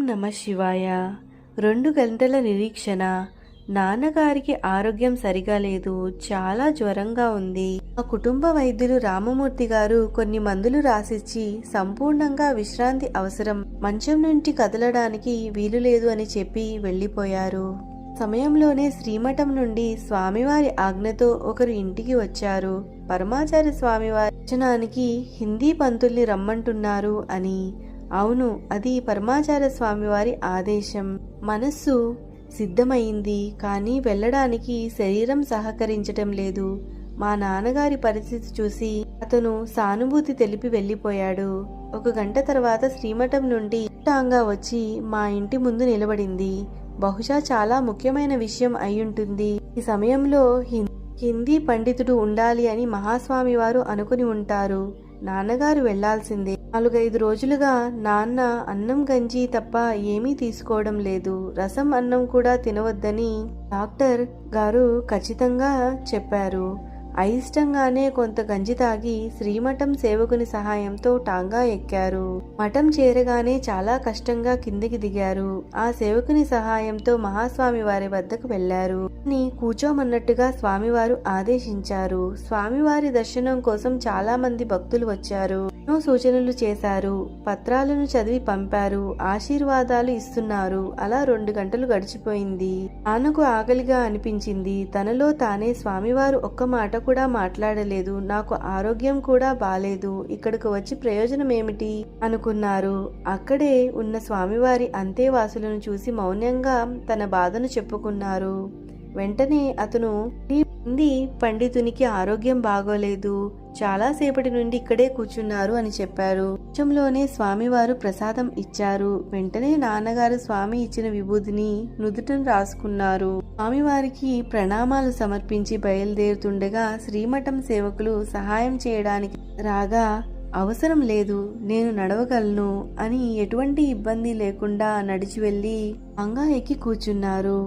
నమ శివాయ. 2 గంటల నిరీక్షణ. నాన్నగారికి ఆరోగ్యం సరిగా లేదు. చాలా జ్వరంగా ఉంది. మా కుటుంబ వైద్యులు రామమూర్తి గారు కొన్ని మందులు రాసిచ్చి సంపూర్ణంగా విశ్రాంతి అవసరం, మంచం నుండి కదలడానికి వీలు లేదు అని చెప్పి వెళ్ళిపోయారు. సమయంలోనే శ్రీమఠం నుండి స్వామివారి ఆజ్ఞతో ఒకరు ఇంటికి వచ్చారు. పరమాచార్య స్వామివారి దర్శనానికి హిందీ పంతుల్ని రమ్మంటున్నారు అని. అవును, అది పరమాచార్య స్వామివారి ఆదేశం. మనస్సు సిద్ధమైంది, కానీ వెళ్ళడానికి శరీరం సహకరించటం లేదు. మా నాన్నగారి పరిస్థితి చూసి అతను సానుభూతి తెలిపి వెళ్ళిపోయాడు. 1 గంట తర్వాత శ్రీమఠం నుండి టాంగా వచ్చి మా ఇంటి ముందు నిలబడింది. బహుశా చాలా ముఖ్యమైన విషయం అయ్యుంటుంది. ఈ సమయంలో హిందీ పండితుడు ఉండాలి అని మహాస్వామి వారు అనుకుని ఉంటారు. నాన్నగారు వెళ్లాల్సిందే. 4-5 రోజులుగా నాన్న అన్నం గంజి తప్ప ఏమీ తీసుకోవడం లేదు. రసం అన్నం కూడా తినవద్దని డాక్టర్ గారు ఖచ్చితంగా చెప్పారు. అయిష్టంగానే కొంత గంజి తాగి శ్రీమఠం సేవకుని సహాయంతో టాంగా ఎక్కారు. మఠం చేరగానే చాలా కష్టంగా కిందికి దిగారు. ఆ సేవకుని సహాయంతో మహాస్వామి వారి వద్దకు వెళ్లారు. కూర్చోమన్నట్టుగా స్వామివారు ఆదేశించారు. స్వామివారి దర్శనం కోసం చాలా మంది భక్తులు వచ్చారు. ఎన్నో సూచనలు చేశారు. పత్రాలను చదివి పంపారు. ఆశీర్వాదాలు ఇస్తున్నారు. అలా 2 గంటలు గడిచిపోయింది. నాన్నకు ఆకలిగా అనిపించింది. తనలో తానే స్వామివారు ఒక్క మాట కూడా మాట్లాడలేదు. నాకు ఆరోగ్యం కూడా బాలేదు, ఇక్కడికి వచ్చి ప్రయోజనం ఏమిటి అనుకున్నారు. అక్కడే ఉన్న స్వామివారి అంతేవాసులను చూసి మౌనంగా తన బాధను చెప్పుకున్నారు. వెంటనే అతను, హిందీ పండితునికి ఆరోగ్యం బాగోలేదు, చాలాసేపటి నుండి ఇక్కడే కూర్చున్నారు అని చెప్పారు. కొంచెంలోనే స్వామివారు ప్రసాదం ఇచ్చారు. వెంటనే నాన్నగారు స్వామి ఇచ్చిన విభూతిని నుదుటను రాసుకున్నారు. స్వామివారికి ప్రణామాలు సమర్పించి బయలుదేరుతుండగా శ్రీమఠం సేవకులు సహాయం చేయడానికి రాగా, అవసరం లేదు, నేను నడవగలను అని ఎటువంటి ఇబ్బంది లేకుండా నడిచి వెళ్లి అంగా ఎక్కి కూర్చున్నారు.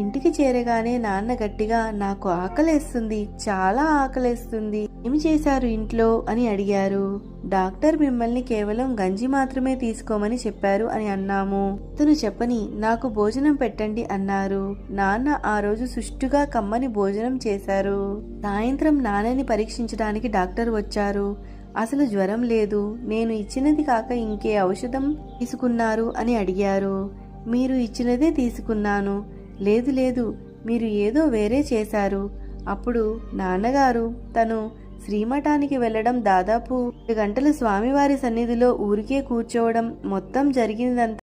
ఇంటికి చేరగానే నాన్న గట్టిగా, నాకు ఆకలేస్తుంది, చాలా ఆకలేస్తుంది, ఏమి చేశారు ఇంట్లో అని అడిగారు. డాక్టర్ మిమ్మల్ని కేవలం గంజి మాత్రమే తీసుకోమని చెప్పారు అని అన్నాము. అతను చెప్పని, నాకు భోజనం పెట్టండి అన్నారు. నాన్న ఆ రోజు సుష్టుగా కమ్మని భోజనం చేశారు. సాయంత్రం నాన్నని పరీక్షించడానికి డాక్టర్ వచ్చారు. అసలు జ్వరం లేదు, నేను ఇచ్చినది కాక ఇంకే ఔషధం తీసుకున్నారు అని అడిగారు. మీరు ఇచ్చినదే తీసుకున్నాను. లేదు లేదు, మీరు ఏదో వేరే చేశారు. అప్పుడు నాన్నగారు తను శ్రీమఠానికి వెళ్లడం, దాదాపు 2 గంటలు స్వామివారి సన్నిధిలో ఊరికే కూర్చోవడం, మొత్తం జరిగిందంతా